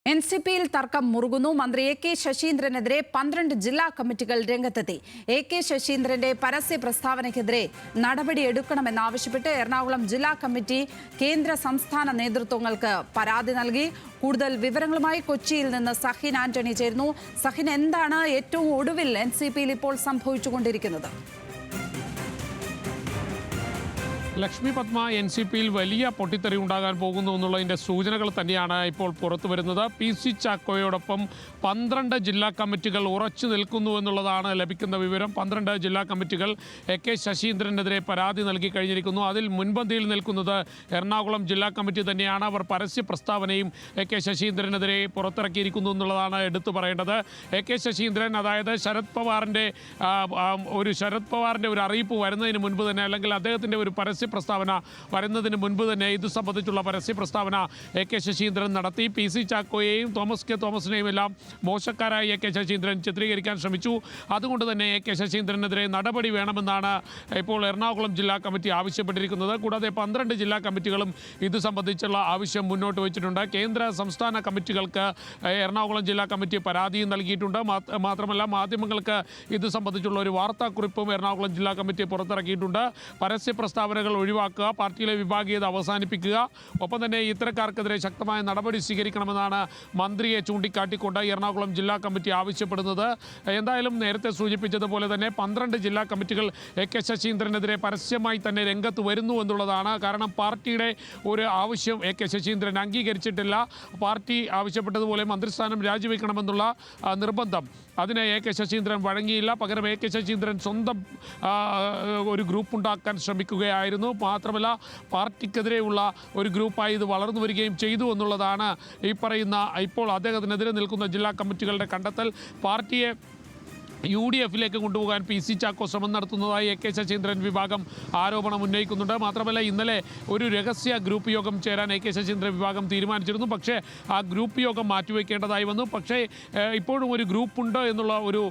എൻസിപിയിൽ തർക്കം മുറുകുന്നു. മന്ത്രി A K ശശീന്ദ്രനെതിരെ 12 ജില്ലാ കമ്മിറ്റികൾ രംഗത്തെത്തി. എ കെ ശശീന്ദ്രന്റെ പരസ്യ പ്രസ്താവനയ്ക്കെതിരെ നടപടിയെടുക്കണമെന്നാവശ്യപ്പെട്ട് എറണാകുളം ജില്ലാ കമ്മിറ്റി കേന്ദ്ര സംസ്ഥാന നേതൃത്വങ്ങൾക്ക് പരാതി നൽകി. കൂടുതൽ വിവരങ്ങളുമായി കൊച്ചിയിൽ നിന്ന് സഹിൻ ആന്റണി ചേരുന്നു. സഹിൻ, എന്താണ് ഏറ്റവും ഒടുവിൽ എൻസിപിയിൽ ഇപ്പോൾ സംഭവിച്ചുകൊണ്ടിരിക്കുന്നത്? ലക്ഷ്മി പത്മ, എൻസിപിയിൽ വലിയ പൊട്ടിത്തെറി ഉണ്ടാകാൻ പോകുന്നു എന്നുള്ളതിൻ്റെ സൂചനകൾ തന്നെയാണ് ഇപ്പോൾ പുറത്തു വരുന്നത്. PC ചാക്കോയോടൊപ്പം 12 ജില്ലാ കമ്മിറ്റികൾ ഉറച്ചു നിൽക്കുന്നു എന്നുള്ളതാണ് ലഭിക്കുന്ന വിവരം. 12 ജില്ലാ കമ്മിറ്റികൾ എ കെ ശശീന്ദ്രനെതിരെ പരാതി നൽകി കഴിഞ്ഞിരിക്കുന്നു. അതിൽ മുൻപന്തിയിൽ നിൽക്കുന്നത് എറണാകുളം ജില്ലാ കമ്മിറ്റി തന്നെയാണ്. അവർ പരസ്യ പ്രസ്താവനയും എ കെ ശശീന്ദ്രനെതിരെ പുറത്തിറക്കിയിരിക്കുന്നു എന്നുള്ളതാണ് എടുത്തു പറയേണ്ടത്. എ കെ ശശീന്ദ്രൻ, അതായത് ശരത് പവാറിൻ്റെ ഒരു അറിയിപ്പ് വരുന്നതിന് മുൻപ് തന്നെ, അല്ലെങ്കിൽ അദ്ദേഹത്തിൻ്റെ ഒരു പരസ്യ പ്രസ്താവന വരുന്നതിന് മുൻപ് തന്നെ ഇത് സംബന്ധിച്ചുള്ള പരസ്യ പ്രസ്താവന എ കെ ശശീന്ദ്രൻ നടത്തി. PC ചാക്കോയെയും തോമസ് കെ തോമസിനെയും എല്ലാം മോശക്കാരായി എ കെ ശശീന്ദ്രൻ ചിത്രീകരിക്കാൻ ശ്രമിച്ചു. അതുകൊണ്ട് തന്നെ എ കെ ശശീന്ദ്രനെതിരെ നടപടി വേണമെന്നാണ് ഇപ്പോൾ എറണാകുളം ജില്ലാ കമ്മിറ്റി ആവശ്യപ്പെട്ടിരിക്കുന്നത്. കൂടാതെ 12 ജില്ലാ കമ്മിറ്റികളും ഇത് സംബന്ധിച്ചുള്ള ആവശ്യം മുന്നോട്ട് വെച്ചിട്ടുണ്ട്. കേന്ദ്ര സംസ്ഥാന കമ്മിറ്റികൾക്ക് എറണാകുളം ജില്ലാ കമ്മിറ്റി പരാതിയും നൽകിയിട്ടുണ്ട്. മാത്രമല്ല, മാധ്യമങ്ങൾക്ക് ഇത് സംബന്ധിച്ചുള്ള ഒരു വാർത്താക്കുറിപ്പും എറണാകുളം ജില്ലാ കമ്മിറ്റി പുറത്തിറക്കിയിട്ടുണ്ട്. പരസ്യ പ്രസ്താവനകൾ ഒഴിവാക്കുക, പാർട്ടിയിലെ വിഭാഗീയത അവസാനിപ്പിക്കുക, ഒപ്പം തന്നെ ഇത്തരക്കാർക്കെതിരെ ശക്തമായ നടപടി സ്വീകരിക്കണമെന്നാണ് മന്ത്രിയെ ചൂണ്ടിക്കാട്ടിക്കൊണ്ട് എറണാകുളം ജില്ലാ കമ്മിറ്റി ആവശ്യപ്പെടുന്നത്. എന്തായാലും നേരത്തെ സൂചിപ്പിച്ചതുപോലെ തന്നെ 12 ജില്ലാ കമ്മിറ്റികൾ എ കെ ശശീന്ദ്രനെതിരെ പരസ്യമായി തന്നെ രംഗത്ത് വരുന്നു എന്നുള്ളതാണ്. കാരണം പാർട്ടിയുടെ ഒരു ആവശ്യം എ കെ ശശീന്ദ്രൻ അംഗീകരിച്ചിട്ടില്ല. പാർട്ടി ആവശ്യപ്പെട്ടതുപോലെ മന്ത്രിസ്ഥാനം രാജിവെക്കണമെന്നുള്ള നിർബന്ധം, അതിന് എ കെ ശശീന്ദ്രൻ വഴങ്ങിയില്ല. പകരം എ കെ ശശീന്ദ്രൻ സ്വന്തം ഒരു ഗ്രൂപ്പ് ഉണ്ടാക്കാൻ ശ്രമിക്കുകയായിരുന്നു. മാത്രമല്ല, പാർട്ടിക്കെതിരെയുള്ള ഒരു ഗ്രൂപ്പായി ഇത് വളർന്നു വരികയും ചെയ്തു എന്നുള്ളതാണ് ഈ പറയുന്ന ഇപ്പോൾ അദ്ദേഹത്തിനെതിരെ നിൽക്കുന്ന ജില്ലാ കമ്മിറ്റികളുടെ കണ്ടെത്തൽ. പാർട്ടിയെ UDFിലേക്ക് കൊണ്ടുപോകാൻ PC ചാക്കോ ശ്രമം നടത്തുന്നതായി എ കെ ശശീന്ദ്രൻ വിഭാഗം ആരോപണം ഉന്നയിക്കുന്നുണ്ട്. മാത്രമല്ല, ഇന്നലെ ഒരു രഹസ്യ ഗ്രൂപ്പ് യോഗം ചേരാൻ എ കെ ശശീന്ദ്രൻ വിഭാഗം തീരുമാനിച്ചിരുന്നു. പക്ഷേ ആ ഗ്രൂപ്പ് യോഗം മാറ്റിവെക്കേണ്ടതായി വന്നു. പക്ഷേ ഇപ്പോഴും ഒരു ഗ്രൂപ്പുണ്ട് എന്നുള്ള ഒരു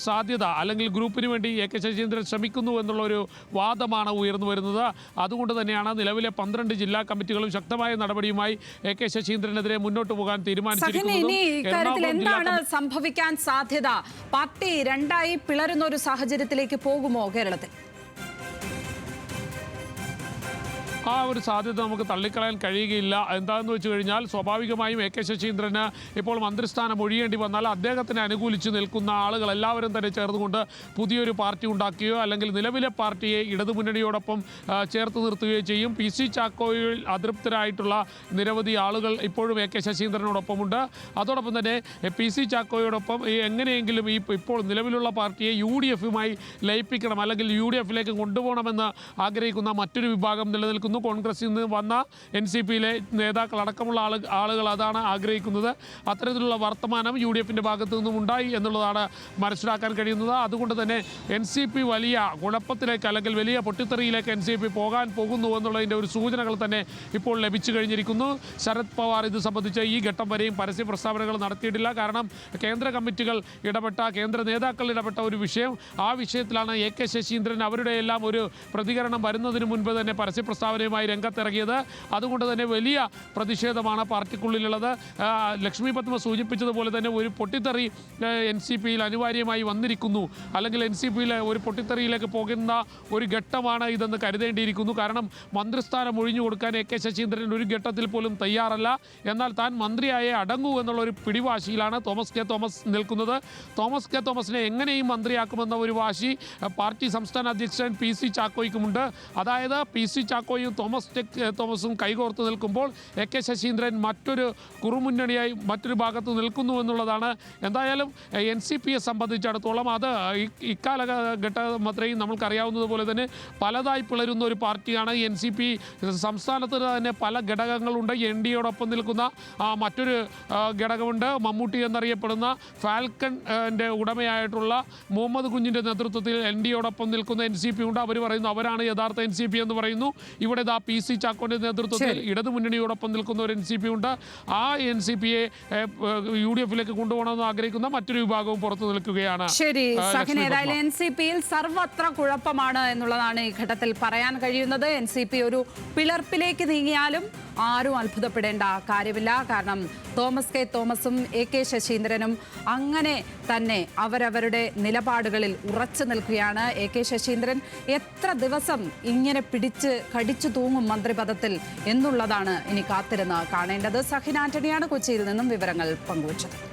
സാധ്യത, അല്ലെങ്കിൽ ഗ്രൂപ്പിന് വേണ്ടി എ കെ ശശീന്ദ്രൻ ശ്രമിക്കുന്നു എന്നുള്ള ഒരു വാദമാണ് ഉയർന്നു വരുന്നത്. അതുകൊണ്ട് തന്നെയാണ് നിലവിലെ 12 ജില്ലാ കമ്മിറ്റികളും ശക്തമായ നടപടിയുമായി എ കെ ശശീന്ദ്രനെതിരെ മുന്നോട്ട് പോകാൻ തീരുമാനിച്ചിരിക്കുന്നത്. എന്താണ് സംഭവിക്കാൻ സാധ്യത? പാർട്ടി രണ്ടായി പിളരുന്ന ഒരു സാഹചര്യത്തിലേക്ക് പോകുമോ കേരളത്തിൽ? ആ ഒരു സാധ്യത നമുക്ക് തള്ളിക്കളയാൻ കഴിയുകയില്ല. എന്താണെന്ന് വെച്ച് കഴിഞ്ഞാൽ, സ്വാഭാവികമായും എ കെ ശശീന്ദ്രന് ഇപ്പോൾ മന്ത്രിസ്ഥാനം ഒഴിയേണ്ടി വന്നാൽ അദ്ദേഹത്തിനെ അനുകൂലിച്ച് നിൽക്കുന്ന ആളുകൾ എല്ലാവരും തന്നെ ചേർന്നുകൊണ്ട് പുതിയൊരു പാർട്ടി ഉണ്ടാക്കുകയോ അല്ലെങ്കിൽ നിലവിലെ പാർട്ടിയെ ഇടതുമുന്നണിയോടൊപ്പം ചേർത്ത് നിർത്തുകയോ ചെയ്യും. PC ചാക്കോയിൽ അതൃപ്തരായിട്ടുള്ള നിരവധി ആളുകൾ ഇപ്പോഴും എ കെ ശശീന്ദ്രനോടൊപ്പമുണ്ട്. അതോടൊപ്പം തന്നെ PC ചാക്കോയോടൊപ്പം എങ്ങനെയെങ്കിലും ഇപ്പോൾ നിലവിലുള്ള പാർട്ടിയെ UDFുമായി ലയിപ്പിക്കണം, അല്ലെങ്കിൽ UDFിലേക്ക് കൊണ്ടുപോകണമെന്ന് ആഗ്രഹിക്കുന്ന മറ്റൊരു വിഭാഗം നിലനിൽക്കുന്നു. കോൺഗ്രസിൽ നിന്ന് വന്ന NCPയിലെ നേതാക്കളടക്കമുള്ള ആളുകൾ അതാണ് ആഗ്രഹിക്കുന്നത്. അത്തരത്തിലുള്ള വർത്തമാനം UDFിൻ്റെ ഭാഗത്തു നിന്നും ഉണ്ടായി എന്നുള്ളതാണ് മനസ്സിലാക്കാൻ കഴിയുന്നത്. അതുകൊണ്ട് തന്നെ NCP വലിയ കുഴപ്പത്തിലേക്ക്, അല്ലെങ്കിൽ വലിയ പൊട്ടിത്തെറിയിലേക്ക് NCP പോകാൻ പോകുന്നു എന്നുള്ളതിൻ്റെ ഒരു സൂചനകൾ തന്നെ ഇപ്പോൾ ലഭിച്ചു കഴിഞ്ഞിരിക്കുന്നു. ശരത് പവാർ ഇത് സംബന്ധിച്ച് ഈ ഘട്ടം വരെയും പരസ്യ പ്രസ്താവനകൾ നടത്തിയിട്ടില്ല. കാരണം കേന്ദ്ര കമ്മിറ്റികൾ കേന്ദ്ര നേതാക്കൾ ഇടപെട്ട ഒരു വിഷയം, ആ വിഷയത്തിലാണ് എ കെ ശശീന്ദ്രൻ അവരുടെ എല്ലാം ഒരു പ്രതികരണം വരുന്നതിന് മുൻപ് തന്നെ പരസ്യ പ്രസ്താവനയുമായി രംഗത്തിറങ്ങിയത്. അതുകൊണ്ട് തന്നെ വലിയ പ്രതിഷേധമാണ് പാർട്ടിക്കുള്ളിലുള്ളത്. ലക്ഷ്മി പത്മ സൂചിപ്പിച്ചതുപോലെ തന്നെ ഒരു പൊട്ടിത്തെറി NCPയിൽ അനിവാര്യമായി വന്നിരിക്കുന്നു, അല്ലെങ്കിൽ NCPയിലെ ഒരു പൊട്ടിത്തെറിയിലേക്ക് പോകുന്ന ഒരു ഘട്ടമാണ് ഇതെന്ന് കരുതേണ്ടിയിരിക്കുന്നു. കാരണം മന്ത്രിസ്ഥാനം ഒഴിഞ്ഞു കൊടുക്കാൻ എ കെ ശശീന്ദ്രൻ ഒരു ഘട്ടത്തിൽ പോലും തയ്യാറല്ല. എന്നാൽ താൻ മന്ത്രിയായേ അടങ്ങൂ എന്നുള്ള ഒരു പിടിവാശിയിലാണ് തോമസ് കെ തോമസ് നിൽക്കുന്നത്. തോമസ് കെ തോമസിനെ എങ്ങനെയും മന്ത്രിയാക്കുമെന്ന ഒരു വാശി പാർട്ടി സംസ്ഥാന അധ്യക്ഷൻ PC ചാക്കോയ്ക്കുമുണ്ട്. അതായത് PC ചാക്കോയും തോമസും കൈകോർത്ത് നിൽക്കുമ്പോൾ എ കെ ശശീന്ദ്രൻ മറ്റൊരു കുറുമുന്നണിയായി മറ്റൊരു ഭാഗത്ത് നിൽക്കുന്നു എന്നുള്ളതാണ്. എന്തായാലും NCPയെ സംബന്ധിച്ചിടത്തോളം അത് ഇക്കാലഘട്ടം അത്രയും നമ്മൾക്കറിയാവുന്നതുപോലെ തന്നെ പലതായി പിളരുന്ന ഒരു പാർട്ടിയാണ് NCP. സംസ്ഥാനത്ത് തന്നെ പല ഘടകങ്ങളുണ്ട്. NDയോടൊപ്പം നിൽക്കുന്ന മറ്റൊരു ഘടകമുണ്ട്. മമ്മൂട്ടി എന്നറിയപ്പെടുന്ന ഫാൽക്കൻ്റെ ഉടമയായിട്ടുള്ള മുഹമ്മദ് കുഞ്ഞിൻ്റെ നേതൃത്വത്തിൽ NDയോടൊപ്പം നിൽക്കുന്ന NCP ഉണ്ട്. അവർ പറയുന്നു അവരാണ് യഥാർത്ഥ NCP എന്ന് പറയുന്നു. ഇവിടെ PC ചാക്കോന്റെ നേതൃത്വത്തിൽ ഇടതുമുന്നണിയോടൊപ്പം നിൽക്കുന്ന ഒരു NCP ഉണ്ട്. ആ NCPയെ UDFിലേക്ക് കൊണ്ടുപോകണമെന്ന് ആഗ്രഹിക്കുന്ന മറ്റൊരു വിഭാഗവും പുറത്തു നിൽക്കുകയാണ്. ശരി സഹിൻ, ഏതായാലും NCPയിൽ സർവത്ര കുഴപ്പമാണ് എന്നുള്ളതാണ് ഈ ഘട്ടത്തിൽ പറയാൻ കഴിയുന്നത്. NCP ഒരു പിളർപ്പിലേക്ക് നീങ്ങിയാലും ആരും അത്ഭുതപ്പെടേണ്ട കാര്യമില്ല. കാരണം തോമസ് കെ തോമസും AK ശശീന്ദ്രനും അങ്ങനെ തന്നെ അവരവരുടെ നിലപാടുകളിൽ ഉറച്ചു നിൽക്കുകയാണ്. AK ശശീന്ദ്രൻ എത്ര ദിവസം ഇങ്ങനെ പിടിച്ച് കടിച്ചു തൂങ്ങും മന്ത്രിപദത്തിൽ എന്നുള്ളതാണ് ഇനി കാത്തിരുന്ന് കാണേണ്ടത്. സഹിൻ ആന്റണിയാണ് കൊച്ചിയിൽ നിന്നും വിവരങ്ങൾ പങ്കുവച്ചത്.